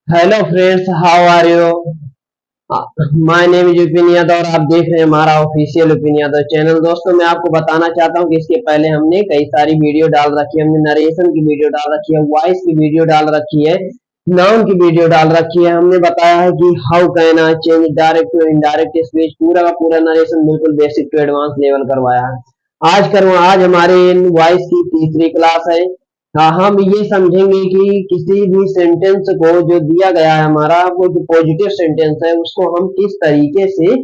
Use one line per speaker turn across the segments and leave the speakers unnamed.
Hello friends, how are you? My name is Vipin Yadav और आप देख रहे हैं हमारा ऑफिशियल विपिन यादव चैनल। दोस्तों, मैं आपको बताना चाहता हूं कि इसके पहले हमने कई सारी वीडियो डाल रखी है। हमने नरेशन की वीडियो डाल रखी है, वॉइस की वीडियो डाल रखी है, नाउन की वीडियो डाल रखी है। हमने बताया है कि how can I change direct to indirect speech, पूरा का पूरा नरेशन बिल्कुल बेसिक टू एडवांस लेवल करवाया है। आज हमारे वॉइस की तीसरी क्लास है। हाँ, हम ये समझेंगे कि किसी भी सेंटेंस को जो दिया गया है हमारा, वो जो पॉजिटिव सेंटेंस है उसको हम किस तरीके से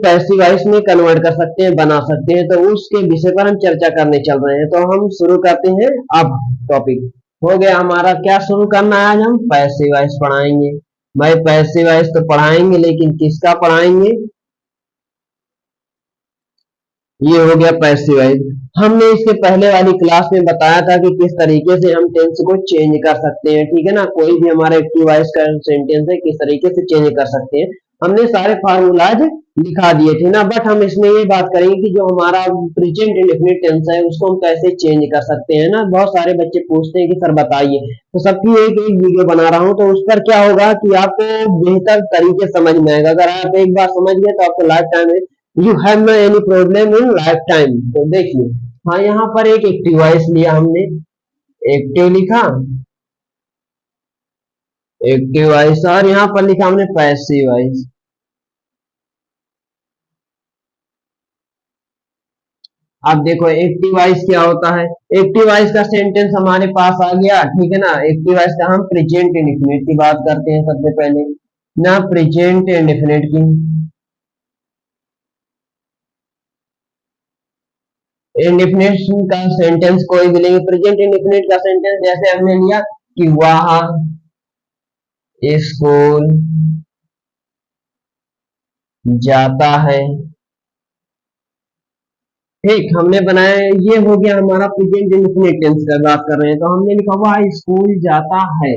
पैसिव वॉइस में कन्वर्ट कर सकते हैं, बना सकते हैं। तो उसके विषय पर हम चर्चा करने चल रहे हैं। तो हम शुरू करते हैं। अब टॉपिक हो गया हमारा, क्या शुरू करना है? आज हम पैसिव वॉइस पढ़ाएंगे। भाई पैसिव वॉइस तो पढ़ाएंगे, लेकिन किसका पढ़ाएंगे? ये हो गया पैसिव वॉइस। हमने इसके पहले वाली क्लास में बताया था कि किस तरीके से हम टेंस को चेंज कर सकते हैं। ठीक है ना, कोई भी हमारा एक्टिव वॉइस का सेंटेंस है किस तरीके से चेंज कर सकते हैं। हमने सारे फार्मूलाज लिखा दिए थे ना। बट हम इसमें ये बात करेंगे कि जो हमारा प्रेजेंट इंडेफिनिट टेंस है उसको हम कैसे चेंज कर सकते हैं ना। बहुत सारे बच्चे पूछते हैं कि सर बताइए, तो सबकी एक एक वीडियो बना रहा हूँ, तो उस पर क्या होगा कि आपको बेहतर तरीके समझ में आएगा। अगर आप एक बार समझ गए तो आपको life time you have no any problem in life time. तो देखिए, हाँ, यहाँ पर एक एक्टिव वॉइस लिया हमने, एक्टिव लिखा, एक्टिव वॉइस, और यहाँ पर लिखा हमने पैसिव वॉइस। अब देखो एक्टिव वॉइस क्या होता है। एक्टिव वॉइस का सेंटेंस हमारे पास आ गया, ठीक है ना। एक्टिव वॉइस का हम प्रेजेंट इंडेफिनिट की बात करते हैं सबसे पहले ना, प्रेजेंट इंडेफिनिट की। इंडेफिनिट का सेंटेंस कोई भी लेंगे, प्रेजेंट इंडेफिनिट का सेंटेंस जैसे हमने लिया कि वह स्कूल जाता है। ठीक, हमने बनाया, ये हो गया हमारा प्रेजेंट इंडेफिनिट टेंस का बात कर रहे हैं। तो हमने लिखा हुआ स्कूल जाता है,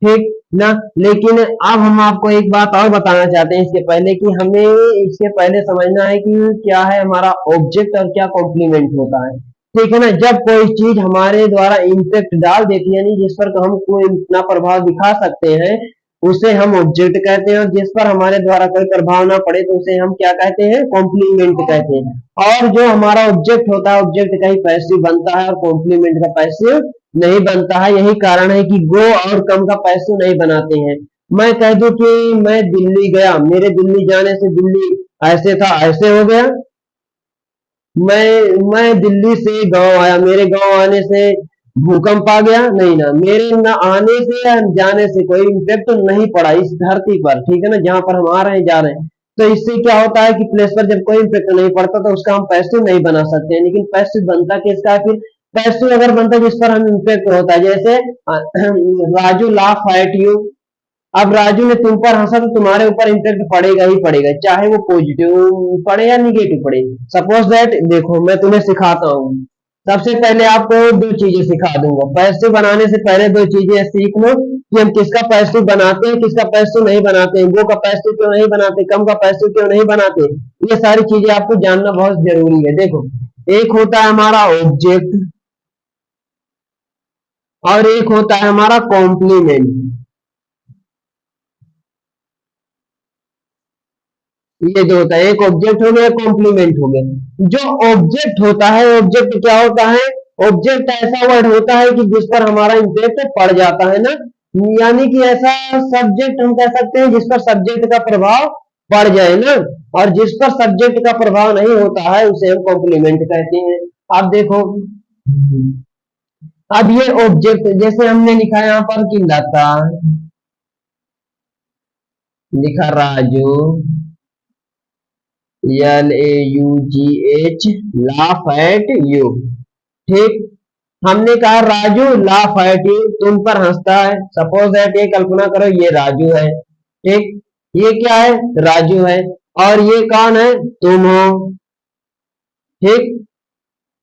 ठीक ना। लेकिन अब हम आपको एक बात और बताना चाहते हैं इसके पहले, कि हमें इसके पहले समझना है कि क्या है हमारा ऑब्जेक्ट और क्या कॉम्प्लीमेंट होता है। ठीक है ना, जब कोई चीज हमारे द्वारा इम्पैक्ट डाल देती है, यानी जिस पर हम कोई इतना प्रभाव दिखा सकते हैं, उसे हम ऑब्जेक्ट कहते हैं। और जिस पर हमारे द्वारा कोई प्रभाव ना पड़े तो उसे हम क्या कहते हैं? कॉम्प्लीमेंट कहते हैं। और जो हमारा ऑब्जेक्ट होता है, ऑब्जेक्ट का ही पैसिव बनता है और कॉम्प्लीमेंट का पैसिव नहीं बनता है। यही कारण है कि गो और कम का पैसिव नहीं बनाते हैं। मैं कह दूं कि मैं दिल्ली गया, मेरे दिल्ली जाने से दिल्ली ऐसे था ऐसे हो गया। मैं दिल्ली से गांव आया, मेरे गांव आने से भूकंप आ गया, नहीं ना। मेरे न आने से या जाने से कोई इम्पैक्ट नहीं पड़ा इस धरती पर, ठीक है ना, जहां पर हम आ रहे हैं जा रहे हैं। तो इससे क्या होता है कि प्लेस पर जब कोई इम्पैक्ट नहीं पड़ता तो उसका हम पैसिव नहीं बना सकते हैं। लेकिन पैसिव बनता किसका है फिर? पैसिव अगर बनता जिस पर हम इम्पैक्ट होता है, जैसे राजू लाफ एट यू। अब राजू ने तुम पर हंसा तो तुम्हारे ऊपर इम्पैक्ट पड़ेगा ही पड़ेगा, चाहे वो पॉजिटिव पड़े या निगेटिव पड़े। सपोज दैट, देखो मैं तुम्हें सिखाता हूँ। सबसे पहले आपको दो चीजें सिखा दूंगा। पैसिव बनाने से पहले दो चीजें सीख लो कि हम किसका पैसिव बनाते हैं, किसका पैसिव नहीं बनाते हैं, गो का पैसिव क्यों नहीं बनाते, कम का पैसिव क्यों नहीं बनाते। ये सारी चीजें आपको जानना बहुत जरूरी है। देखो, एक होता है हमारा ऑब्जेक्ट और एक होता है हमारा कॉम्प्लीमेंट। ये जो होता है, एक ऑब्जेक्ट हो गया, कॉम्प्लीमेंट हो गया। जो ऑब्जेक्ट होता है, ऑब्जेक्ट क्या होता है? ऑब्जेक्ट ऐसा वर्ड होता है कि जिस पर हमारा इम्पैक्ट पड़ जाता है ना। यानी कि ऐसा सब्जेक्ट हम कह सकते हैं जिस पर सब्जेक्ट का प्रभाव पड़ जाए ना। और जिस पर सब्जेक्ट का प्रभाव नहीं होता है उसे हम कॉम्प्लीमेंट कहते हैं। आप देखो, अब ये ऑब्जेक्ट जैसे हमने लिखा यहाँ पर कि लता, लिखा Raju, LAUGH, laugh at you. ठीक, हमने कहा राजू लाफ एट यू, तुम पर हंसता है। सपोज दैट, ये कल्पना करो ये राजू है, ठीक, ये क्या है? राजू है। और ये कौन है? तुम हो, ठीक।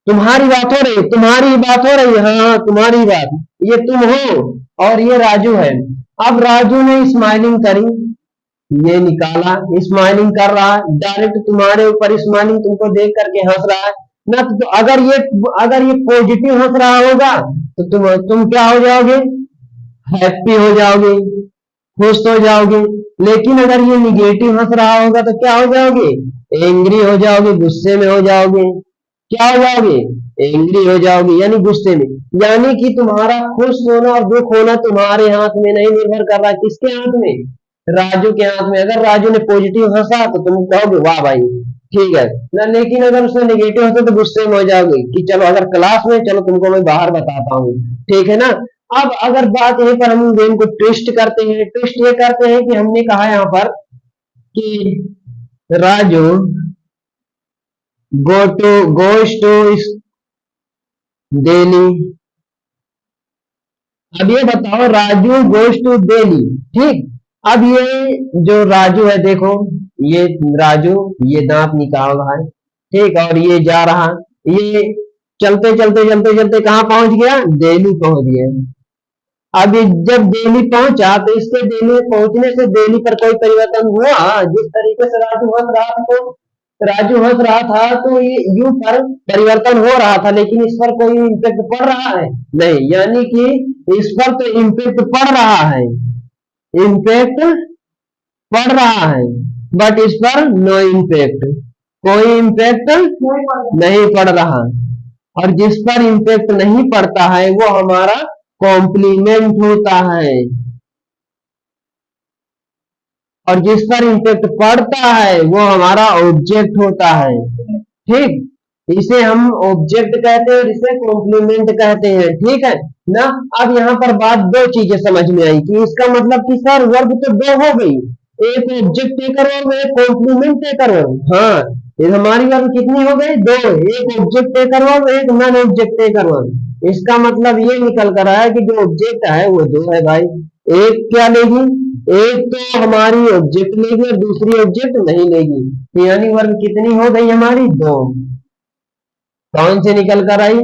तुम्हारी बात हो रही है, तुम्हारी बात हो रही है, हाँ हाँ, तुम्हारी बात। ये तुम हो और ये राजू है। अब राजू ने स्माइलिंग करी, ये निकाला, स्माइलिंग कर रहा है, डायरेक्ट तुम्हारे ऊपर स्माइलिंग तुमको देख करके हंस रहा है ना। तो अगर ये पॉजिटिव हंस रहा होगा तो तुम क्या हो जाओगे? हैप्पी हो जाओगे। खुश तो हो जाओगे। लेकिन अगर ये निगेटिव हंस रहा होगा तो क्या हो जाओगे? एंग्री हो जाओगे, गुस्से में हो जाओगे। क्या हो जाओगे? एंग्री हो जाओगे यानी गुस्से में। यानी कि तुम्हारा खुश होना और दुख होना तुम्हारे हाथ में नहीं, निर्भर कर रहा है किसके हाथ में? राजू के हाथ में। अगर राजू ने पॉजिटिव हंसा तो तुम कहोगे वाह भाई ठीक है ना, लेकिन अगर उसने नेगेटिव हंसा तो गुस्से में हो जाओगे कि चलो अगर क्लास में, चलो तुमको मैं बाहर बताता हूँ। ठीक है ना। अब अगर बात यहीं पर हम गेम को ट्विस्ट करते हैं, ट्विस्ट ये करते हैं कि हमने कहा यहाँ पर कि राजू गोज टू दिल्ली। अब ये बताओ राजू गोज टू दिल्ली। ठीक। अब ये जो राजू है देखो, ये राजू ये दांत निकाल रहा है। ठीक। और ये जा रहा, ये चलते चलते चलते चलते कहाँ पहुंच गया? दिल्ली पहुंच गया। अब ये जब दिल्ली पहुंचा तो इसके दिल्ली पहुंचने से दिल्ली पर कोई परिवर्तन हुआ? जिस तरीके से राजू हंस रहा था तो ये यू पर परिवर्तन हो रहा था, लेकिन इस पर कोई इम्पेक्ट पड़ रहा है? नहीं। यानी कि इस पर तो इम्पेक्ट पड़ रहा है, इम्पेक्ट पड़ रहा है, बट इस पर नो इम्पेक्ट, कोई इम्पेक्ट नहीं पड़ रहा। और जिस पर इम्पेक्ट नहीं पड़ता है वो हमारा कॉम्प्लीमेंट होता है, और जिस पर इम्पेक्ट पड़ता है वो हमारा ऑब्जेक्ट होता है। ठीक। इसे हम ऑब्जेक्ट कहते हैं और इसे कॉम्प्लीमेंट कहते हैं। ठीक है ना। अब यहाँ पर बात दो चीजें समझ में आई कि इसका मतलब कि सर वर्ब तो दो हो गई, एक ऑब्जेक्ट टेकर वर्ब, एक कॉम्प्लीमेंट टेकर वर्ब। हाँ, ये हमारी वर्ब कितनी हो गई? दो। एक ऑब्जेक्ट टेकर वर्ब, एक नॉन ऑब्जेक्ट टेकर वर्ब। इसका मतलब ये निकल कर आया कि जो ऑब्जेक्ट है वो दो है भाई। एक क्या लेगी? एक तो हमारी ऑब्जेक्ट लेगी और दूसरी ऑब्जेक्ट नहीं लेगी। तो यानी वर्ब कितनी हो गई हमारी? दो। कौन से निकल कर आई?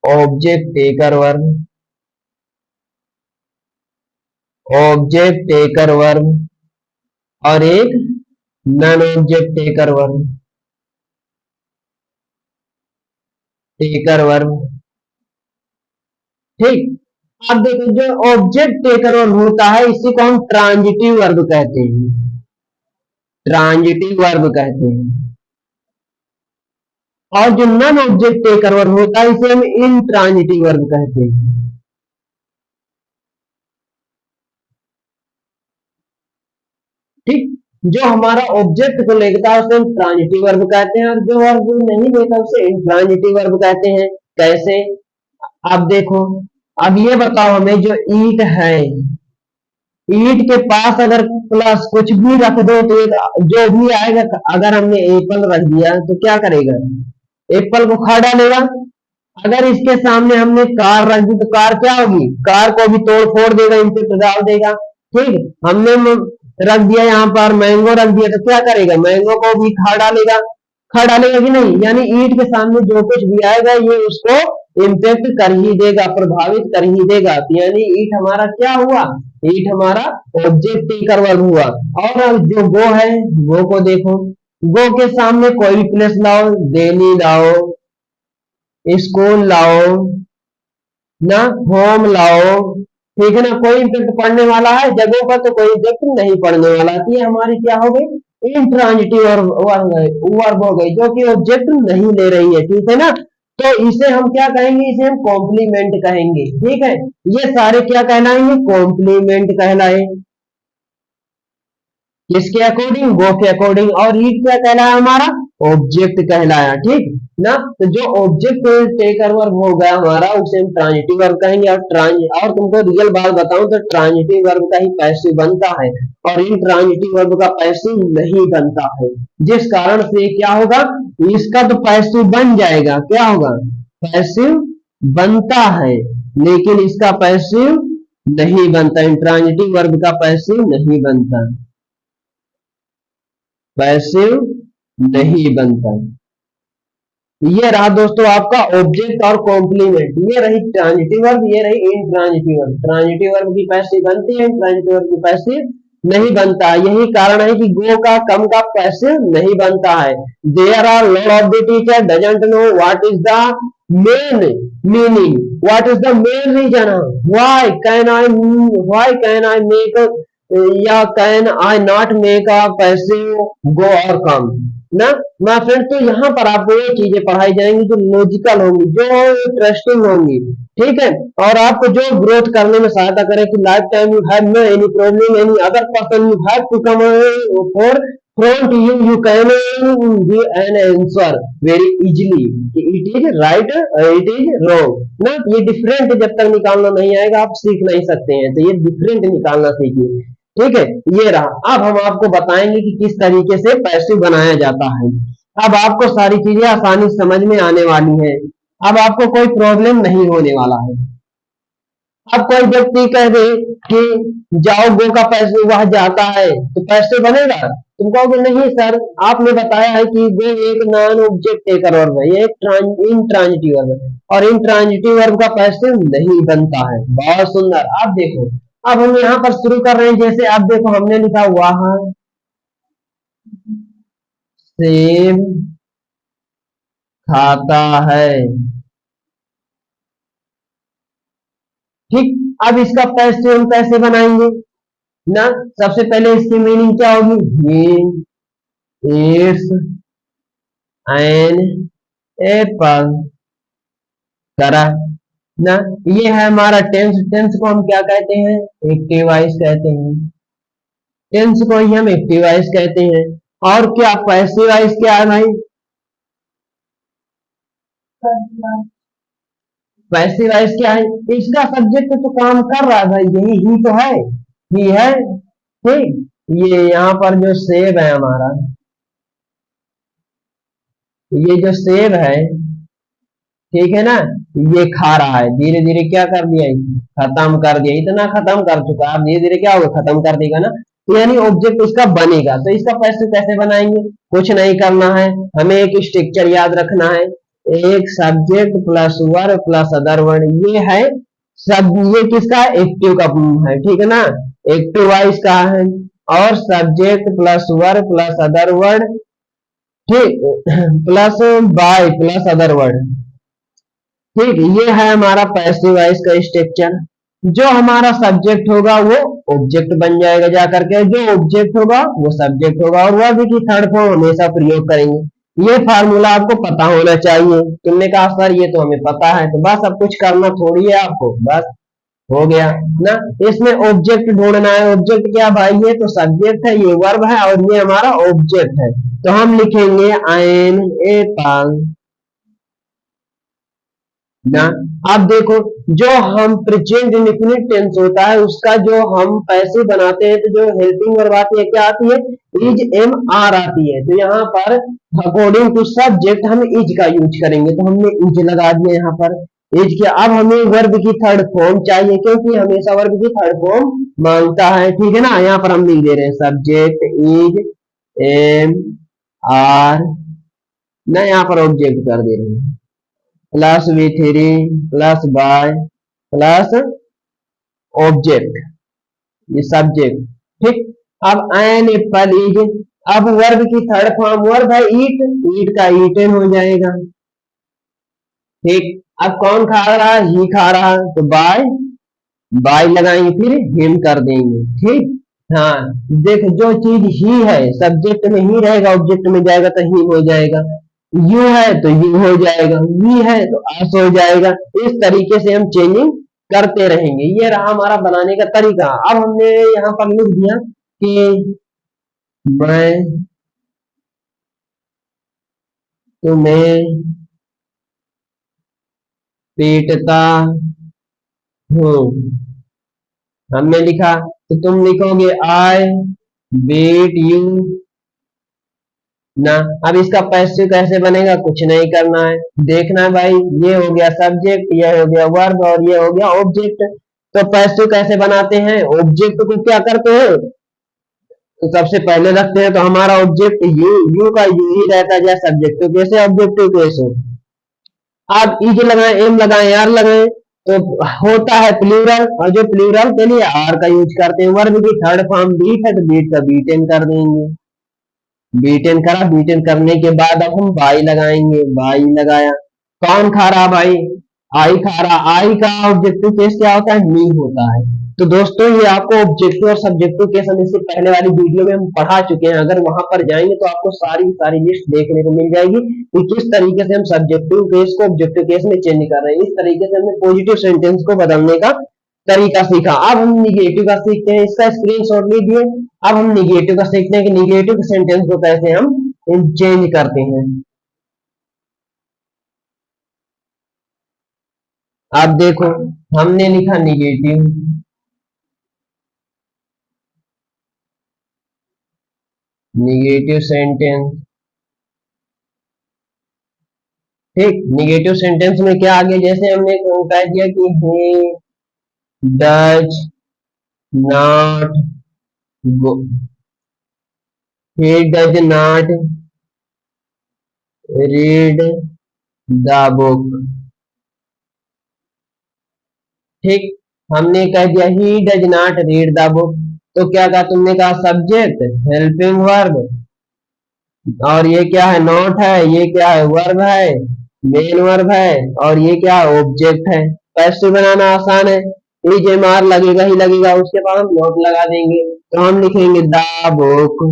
Object taker verb, object taker verb और एक non object taker verb, taker verb. ठीक। अब देखो जो ऑब्जेक्ट टेकर वर्ब होता है इसी को हम ट्रांजिटिव वर्ब कहते हैं, ट्रांजिटिव वर्ब कहते हैं। और जो नॉन ऑब्जेक्ट टेकर वर्ब होता है इसे हम इंट्रांजिटिव वर्ब कहते हैं। ठीक। जो हमारा ऑब्जेक्ट को लेता है उसे हम ट्रांजिटिव वर्ब कहते हैं, और जो वर्ब नहीं लेता उसे इंट्रांजिटिव वर्ब कहते हैं। कैसे? अब देखो, अब ये बताओ हमें जो ईट है, ईट के पास अगर प्लस कुछ भी रख दो तो जो भी आएगा, अगर हमने एप्पल रख दिया तो क्या करेगा? एप्पल को खा डालेगा। अगर इसके सामने हमने कार रख दी तो कार क्या होगी? कार को भी तोड़ फोड़ देगा, इनसे डाल देगा। ठीक। हमने रख दिया यहाँ पर मैंगो रख दिया तो क्या करेगा? मैंगो को भी खा डालेगा, खा डालेगा कि नहीं? यानी ईंट के सामने जो कुछ भी आएगा ये उसको इम्पेक्ट कर ही देगा, प्रभावित कर ही देगा। तो यानी ईट हमारा क्या हुआ? ईट हमारा ऑब्जेक्ट टेकर वर्ब हुआ। और अब जो गो है, गो को देखो, गो के सामने कोई भी प्लेस लाओ, दिल्ली लाओ, स्कूल लाओ ना, होम लाओ। ठीक है ना। कोई इम्पेक्ट पड़ने वाला है जगहों पर तो कोई इम्पेक्ट नहीं पड़ने वाला। तो ये हमारी क्या हो गई? इंट्रांजिटिव वर्ब हो गई जो कि ऑब्जेक्ट नहीं ले रही है। ठीक है ना। तो इसे हम क्या कहेंगे? इसे हम कॉम्प्लीमेंट कहेंगे। ठीक है। ये सारे क्या कहलाएंगे? कॉम्प्लीमेंट कहलाए। किसके अकॉर्डिंग? गो के अकॉर्डिंग। और ईट क्या कहलाया हमारा? ऑब्जेक्ट कहलाया। ठीक ना। तो जो ऑब्जेक्ट टेकर वर्ब होगा हमारा उसे हम ट्रांजिटिव वर्ब कहेंगे। और तुमको रियल बात बताऊं तो ट्रांजिटिव वर्ब का ही पैसिव बनता है और इन ट्रांजिटिव वर्ब का पैसिव नहीं बनता है, जिस कारण से क्या होगा? इसका तो पैसिव बन जाएगा, क्या होगा? पैसिव बनता है लेकिन इसका पैसिव नहीं बनता, इंट्रांजिटिव वर्ब का पैसिव नहीं बनता, पैसिव नहीं बनता। ये रहा दोस्तों आपका ऑब्जेक्ट और कॉम्प्लीमेंट। ये रही ट्रांजिटिव वर्ब, ये रही इंट्रांजिटिव वर्ब। ट्रांजिटिव वर्ब की पैसिव बनती है, इंट्रांजिटिव वर्ब की पैसिव नहीं बनता। यही कारण है कि गो का कम का पैसिव नहीं बनता है। There are lot of the teacher doesn't know what is the main meaning, what is the main reason, why can I make या can I not make a passive go और कम ना माय फ्रेंड। तो यहाँ पर आपको ये चीजें पढ़ाई जाएंगी जो लॉजिकल होंगी, जो इंटरेस्टिंग होंगी, ठीक है, और आपको जो ग्रोथ करने में सहायता करे कि life time you have no any problem any other person you have to come for front you you can give an answer very easily it is right it is wrong ना। ये different जब तक निकालना नहीं आएगा आप सीख नहीं सकते हैं, तो ये डिफरेंट निकालना सीखिए, ठीक है। ये रहा, अब हम आपको बताएंगे कि किस तरीके से पैसिव बनाया जाता है। अब आपको सारी चीजें आसानी से समझ में आने वाली हैं, अब आपको कोई प्रॉब्लम नहीं होने वाला है। अब कोई व्यक्ति कह दे कि जाओ गो का पैसे वह जाता है तो पैसे बनेगा, तुम कहोगे नहीं सर आपने बताया है कि गो एक नॉन ऑब्जेक्ट टेकर वर्ब है, ये एक इंट्रांजिटिव वर्ब है और इंट्रांजिटिव वर्ब का पैसे नहीं बनता है। बहुत सुंदर, आप देखो अब हम यहाँ पर शुरू कर रहे हैं। जैसे आप देखो हमने लिखा वहां सेब खाता है, ठीक। अब इसका पैसे हम कैसे बनाएंगे ना, सबसे पहले इसकी मीनिंग क्या होगी, ही इट्स एन एप्पल करा ना। ये है हमारा टेंस, टेंस को हम क्या कहते हैं, एक्टिव वॉइस कहते हैं, टेंस को ही हम एक्टिव वॉइस कहते हैं। और क्या पैसिव वॉइस क्या है भाई, पैसिव वॉइस क्या है, इसका सब्जेक्ट तो काम कर रहा है भाई, यही ही तो है, ही है, ठीक। ये यहाँ पर जो सेब है हमारा, ये जो सेब है, ठीक है ना, ये खा रहा है, धीरे धीरे क्या कर दिया, खत्म कर दिया, इतना खत्म कर चुका है, धीरे धीरे क्या होगा, खत्म कर देगा ना। तो यानी ऑब्जेक्ट इसका बनेगा, तो इसका पैसे कैसे बनाएंगे, कुछ नहीं करना है, हमें एक स्ट्रक्चर याद रखना है, एक subject plus verb plus other word, ये है सब, ये किसका एक्टिव का है, ठीक है ना, एक्टिव वॉइस का है, और subject plus verb plus other word, ठीक, plus by plus other word, ठीक। ये है हमारा पैसिव वॉइस का स्ट्रक्चर। जो हमारा सब्जेक्ट होगा वो ऑब्जेक्ट बन जाएगा जा करके, जो ऑब्जेक्ट होगा वो सब्जेक्ट होगा, और वर्ब की थर्ड फॉर्म हमेशा प्रयोग करेंगे। ये फार्मूला आपको पता होना चाहिए। तुमने कहा सर ये तो हमें पता है, तो बस अब कुछ करना थोड़ी है आपको, बस हो गया ना। इसमें ऑब्जेक्ट ढूंढना है, ऑब्जेक्ट क्या भाई, ये तो सब्जेक्ट है, ये वर्ब है और ये हमारा ऑब्जेक्ट है, तो हम लिखेंगे एन एपल ना। अब देखो जो हम प्रेजेंट इंडेफिनिट टेंस होता है उसका जो हम पैसे बनाते हैं तो जो हेल्पिंग वर्ब आती है क्या आती है, इज एम आर आती है। तो यहाँ पर अकॉर्डिंग टू सब्जेक्ट हम इज का यूज करेंगे, तो हमने इज लगा दिया यहाँ पर इज के। अब हमें वर्ब की थर्ड फॉर्म चाहिए क्योंकि हमेशा वर्ब की थर्ड फॉर्म मांगता है, ठीक है ना। यहाँ पर हम लिख दे रहे हैं सब्जेक्ट इज एम आर ना, यहाँ पर ऑब्जेक्ट कर दे रहे हैं plus V three plus by plus object, ये सब्जेक्ट, ठीक। अब एन एप्पल इज, अब वर्ब की थर्ड फॉर्म वर्ब है ईट, ईट का ईटन हो जाएगा, ठीक। अब कौन खा रहा है, ही खा रहा है, तो बाय बाय लगाएंगे फिर हिम कर देंगे, ठीक। हाँ देख जो चीज ही है सब्जेक्ट में ही रहेगा, ऑब्जेक्ट में जाएगा तो ही हो जाएगा, यू है तो यू हो जाएगा, वी है तो अस हो जाएगा। इस तरीके से हम चेंजिंग करते रहेंगे। ये रहा हमारा बनाने का तरीका। अब हमने यहाँ पर लिख दिया कि मैं तुम्हें पीटता हूँ, हमने लिखा, तो तुम लिखोगे आई बीट यू ना। अब इसका पैसिव कैसे बनेगा, कुछ नहीं करना है, देखना है भाई, ये हो गया सब्जेक्ट, ये हो गया वर्ब और ये हो गया ऑब्जेक्ट। तो पैसिव कैसे बनाते हैं, ऑब्जेक्ट को क्या करते हैं, तो सबसे पहले रखते हैं, तो हमारा ऑब्जेक्ट यू, यू का यू ही रहता है जैसे सब्जेक्ट, तो कैसे ऑब्जेक्टिव कैसे, आप इज लगाए एम लगाए आर लगाए तो होता है प्लूरल, और जो प्लूरल के लिए आर का यूज करते हैं। वर्ब की थर्ड फॉर्म बीट है तो बीट का बीटेन कर देंगे, बीटेन करा, बीटेन करने के बाद अब हम बाई लगाएंगे, बाई लगाया, कौन खा रहा भाई, आई खा रहा, आई का ऑब्जेक्टिव केस क्या होता है, मी होता है। तो दोस्तों ये आपको ऑब्जेक्टिव और सब्जेक्टिव केस हम इससे पहले वाली वीडियो में हम पढ़ा चुके हैं, अगर वहां पर जाएंगे तो आपको सारी सारी लिस्ट देखने को मिल जाएगी कि किस तरीके से हम सब्जेक्टिव केस को ऑब्जेक्टिव केस में चेंज कर रहे हैं। इस तरीके से हमने पॉजिटिव सेंटेंस को बदलने का तरीका सीखा। अब हम निगेटिव का सीखते हैं, इसका स्क्रीनशॉट लीजिए। अब हम निगेटिव का सीखते हैं कि निगेटिव सेंटेंस को कैसे हम चेंज करते हैं। आप देखो, हमने लिखा निगेटिव, निगेटिव सेंटेंस। ठीक, निगेटिव सेंटेंस में क्या आ गया, जैसे हमने कह दिया कि he does not go, he does not read the book। ठीक, हमने कह दिया he does not read the book, तो क्या कहा तुमने, कहा सब्जेक्ट हेल्पिंग वर्ब, और ये क्या है, नॉट है, ये क्या है, वर्ब है, मेन वर्ब है, और ये क्या है, ऑब्जेक्ट है। पैसिव बनाना आसान है, ई जे मार लगेगा ही लगेगा, उसके बाद हम नोट लगा देंगे, तो हम लिखेंगे द बुक।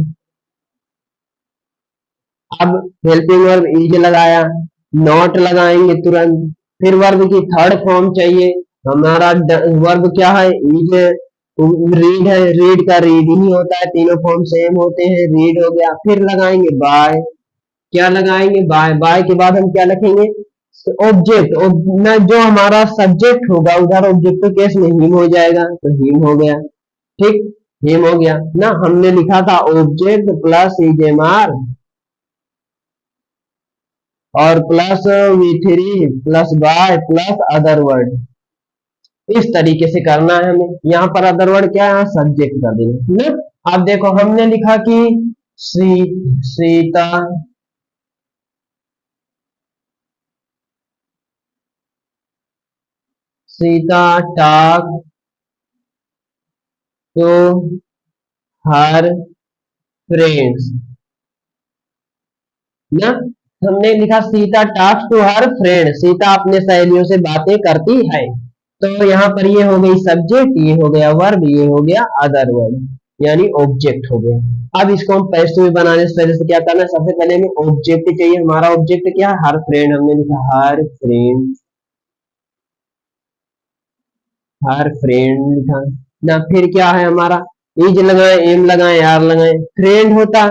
अब हेल्पिंग वर्ब इज लगाया, नॉट लगाएंगे तुरंत, फिर वर्ब की थर्ड फॉर्म चाहिए, हमारा वर्ब क्या है, इज। रीड है, रीड का रीड ही होता है, तीनों फॉर्म सेम होते हैं, रीड हो गया। फिर लगाएंगे बाय, क्या लगाएंगे, बाय। बाय के बाद हम क्या लिखेंगे, ऑब्जेक्ट, ना जो हमारा सब्जेक्ट होगा उधर ऑब्जेक्ट केस में हिम हो जाएगा, तो हिम हो गया। ठीक, हिम हो गया ना, हमने लिखा था ऑब्जेक्ट प्लस इजेमार और plus V three plus by plus other word. इस तरीके से करना है हमें, यहाँ पर अदर वर्ड क्या है, सब्जेक्ट कर देंगे ना। अब देखो हमने लिखा कि Sita Sita talk to her friends ना। हमने लिखा Sita talks to her friend, Sita अपने सहेलियों से बातें करती है। तो यहाँ पर ये हो गई सब्जेक्ट, ये हो गया वर्ब, ये हो गया अदर वर्ड, यानी ऑब्जेक्ट हो गया। अब इसको हम पैसिव बनाने से पहले से क्या करना है, सबसे पहले हमें ऑब्जेक्ट चाहिए। हमारा ऑब्जेक्ट क्या है, हर फ्रेंड, हमने लिखा हर फ्रेंड, हर फ्रेंड लिखा ना। फिर क्या है हमारा, इज लगाए, एम लगाए, आर लगाए। फ्रेंड होता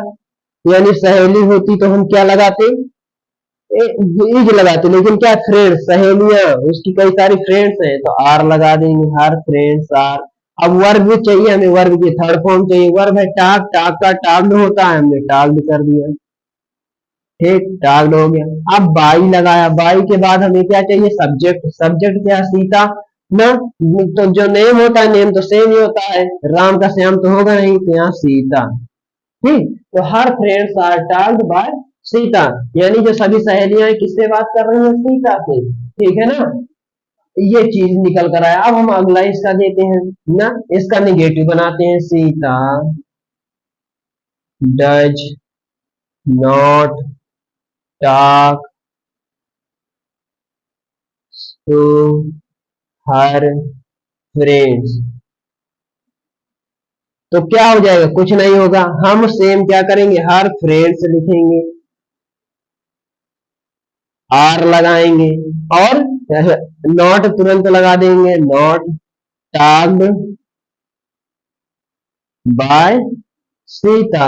यानी सहेली होती तो हम क्या लगाते, इज लगाते, लेकिन क्या फ्रेंड, सहेलियां, उसकी कई सारी फ्रेंड्स हैं, तो आर लगा देंगे, हर फ्रेंड्स आर। अब वर्ब भी चाहिए हमें, वर्ब की थर्ड फॉर्म चाहिए, वर्ब है टाक, टाक का टाक्ड होता है, हमने टाक्ड कर दिया। ठीक, टाक्ड हो गया। अब बाई लगाया, बाई के बाद हमें क्या चाहिए, सब्जेक्ट। सब्जेक्ट क्या, सीता ना। तो जो नेम होता है, नेम तो सेम ही होता है, राम का श्याम तो होगा नहीं, तो यहाँ सीता। ठीक, तो her friends are talked by Sita, यानी जो सभी सहेलियां हैं किससे बात कर रही हैं, सीता से। ठीक है ना, ये चीज निकल कर आया। अब हम अगला इसका देते हैं ना, इसका निगेटिव बनाते हैं, Sita does not talk to her friends. तो क्या हो जाएगा, कुछ नहीं होगा, हम सेम क्या करेंगे, हर फ्रेंड्स लिखेंगे, आर लगाएंगे, और नॉट तुरंत लगा देंगे, नॉट टॉक्ड बाय सीता।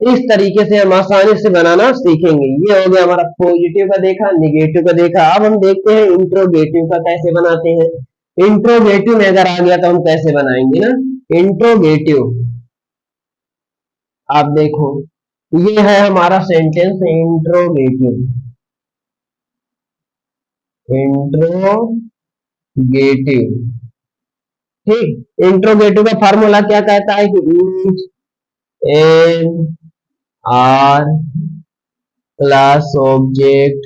इस तरीके से हम आसानी से बनाना सीखेंगे। ये हो गया हमारा पॉजिटिव का देखा, निगेटिव का देखा। अब हम देखते हैं इंट्रोगेटिव का कैसे बनाते हैं। इंट्रोगेटिव में अगर आ गया तो हम कैसे बनाएंगे ना, इंट्रोगेटिव। आप देखो, ये है हमारा सेंटेंस इंट्रोगेटिव, इंट्रोगेटिव। ठीक, इंट्रोगेटिव का फार्मूला क्या कहता है कि each N R plus object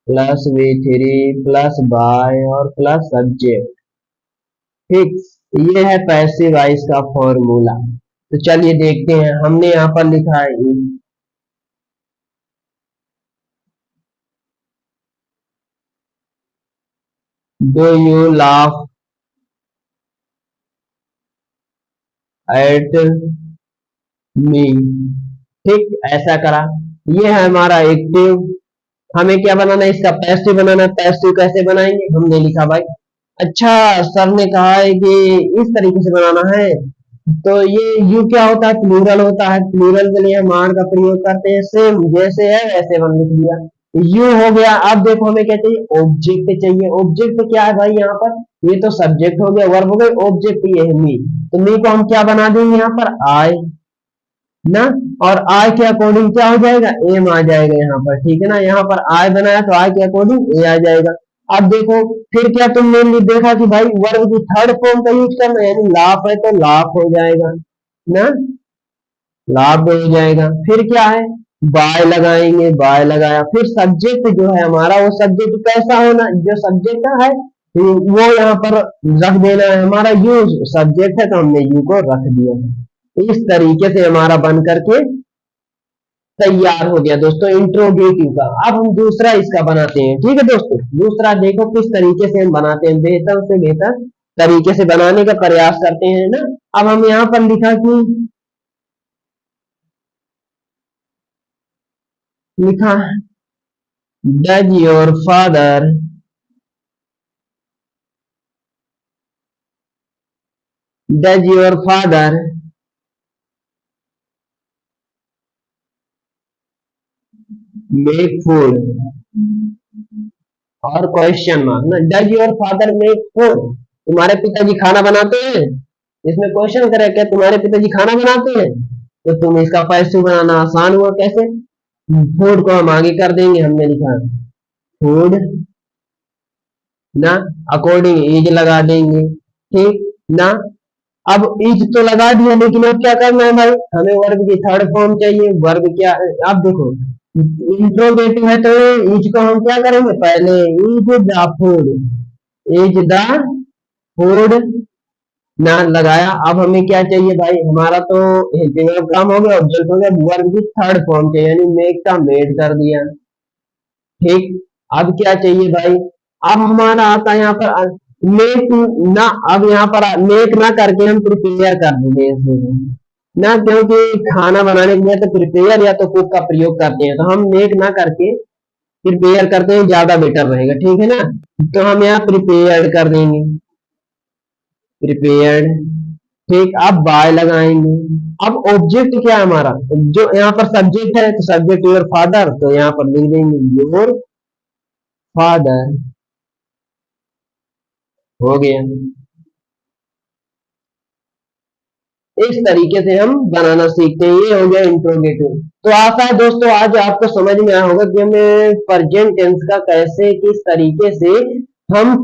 plus V three plus by और प्लस सब्जेक्ट। ठीक, ये है पैसिव वॉइस का फॉर्मूला। तो चलिए देखते हैं, हमने यहाँ पर लिखा है do you laugh at me. ठीक, ऐसा करा। ये है हमारा एक्टिव। हमें क्या बनाना है, इसका पैसिव बनाना है। पैसिव कैसे बनाएंगे, हमने लिखा भाई, अच्छा सर ने कहा है कि इस तरीके से बनाना है, तो ये यू क्या होता है, प्लूरल होता है। प्लूरल के लिए हम आर का प्रयोग करते हैं, सेम जैसे है वैसे बन लिख दिया। यू हो गया। अब देखो हमें क्या चाहिए, ऑब्जेक्ट चाहिए। ऑब्जेक्ट क्या है भाई, यहाँ पर ये तो सब्जेक्ट हो गया, वर्ब हो गया, ऑब्जेक्ट ये है मी। तो मी को हम क्या बना देंगे यहाँ पर, आई ना। और आई के अकॉर्डिंग क्या हो जाएगा, एम आ जाएगा यहाँ पर। ठीक है ना, यहाँ पर आई बनाया तो आई के अकॉर्डिंग ए आ जाएगा। अब देखो फिर क्या तुमने देखा कि भाई वर्ब की थर्ड फॉर्म का यूज करना है, यानी लाफ है तो लाफ हो जाएगा ना, लाभ हो जाएगा। फिर क्या है, बाय लगाएंगे, बाय लगाया। फिर सब्जेक्ट जो है हमारा, वो सब्जेक्ट कैसा होना, जो सब्जेक्ट है वो यहाँ पर रख देना है। हमारा यू सब्जेक्ट है तो हमने यू को रख दिया है। इस तरीके से हमारा बन करके तैयार हो गया दोस्तों इंट्रोगेटिव का। अब हम दूसरा इसका बनाते हैं। ठीक है दोस्तों, दूसरा देखो किस तरीके से हम बनाते हैं, बेहतर से बेहतर तरीके से बनाने का प्रयास करते हैं ना। अब हम यहाँ पर लिखा does your father does your father make food, और क्वेश्चन मार्क ना, does your father make food, तुम्हारे पिताजी खाना बनाते हैं। इसमें क्वेश्चन करे क्या तुम्हारे पिताजी खाना बनाते हैं, तो तुम इसका पैसिव बनाना आसान हुआ। कैसे, फूड को हम आगे कर देंगे, हमने लिखा फूड ना, अकॉर्डिंग इज लगा देंगे। ठीक ना, अब इज तो लगा दिया, लेकिन अब क्या करना है भाई, हमें वर्ब की थर्ड फॉर्म चाहिए। वर्ब क्या, अब देखो इंट्रोगेटिव है तो इज को हम क्या करेंगे, पहले is the food, is the food ना लगाया। अब हमें क्या चाहिए भाई, हमारा तो हेल्पिंग वर्ब काम हो गया, ऑब्जेक्ट हो गया, वर्ब की थर्ड फॉर्म चाहिए, यानी मेक का मेड कर दिया। ठीक, अब क्या चाहिए भाई, अब हमारा आता है यहाँ पर मेक ना। अब यहाँ पर मेक ना करके हम प्रिपेयर कर देंगे इसमें ना, क्योंकि खाना बनाने के लिए तो प्रिपेयर या तो कुक का प्रयोग करते हैं, तो हम मेक ना करके प्रिपेयर करते हैं, ज्यादा बेटर रहेगा। ठीक है ना, तो हम यहाँ प्रिपेयर्ड कर देंगे, प्रिपेयर्ड। ठीक, अब बाय लगाएंगे। अब ऑब्जेक्ट क्या है हमारा, जो यहाँ पर सब्जेक्ट है तो सब्जेक्ट योर फादर, तो यहाँ पर लिख देंगे योर फादर, हो गया। इस तरीके से हम बनाना सीखते हैं, ये हो गया इंट्रोगेटिव। तो आशा है दोस्तों आज आपको समझ में आया होगा कि हमें प्रेजेंट टेंस का कैसे किस तरीके से हम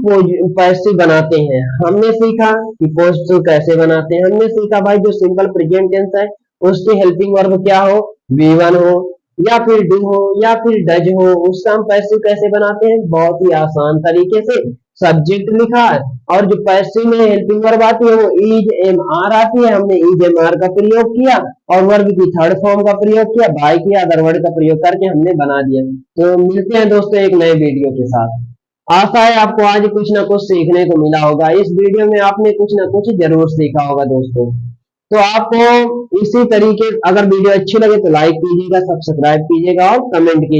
पैसिव बनाते हैं। हमने सीखा कि पॉजिटिव कैसे बनाते हैं, हमने सीखा भाई जो सिंपल प्रेजेंट टेंस है उसकी हेल्पिंग वर्ब क्या हो, वी1 हो या फिर डू हो या फिर डज हो, उसका हम पैसिव कैसे बनाते हैं, बहुत ही आसान तरीके से। सब्जेक्ट लिखा है और जो पैसिव में हेल्पिंग वर्ब आती है वो इज एम आर आती है, हमने इज एम आर का प्रयोग किया और वर्ब की थर्ड फॉर्म का प्रयोग किया, बाय किया, अदर वर्ड का प्रयोग करके हमने बना दिया। तो मिलते हैं दोस्तों एक नए वीडियो के साथ। आशा है आपको आज कुछ ना कुछ सीखने को मिला होगा, इस वीडियो में आपने कुछ ना कुछ जरूर सीखा होगा दोस्तों। तो आपको इसी तरीके अगर वीडियो अच्छी लगे तो लाइक कीजिएगा, सब्सक्राइब कीजिएगा और कमेंट कीजिएगा।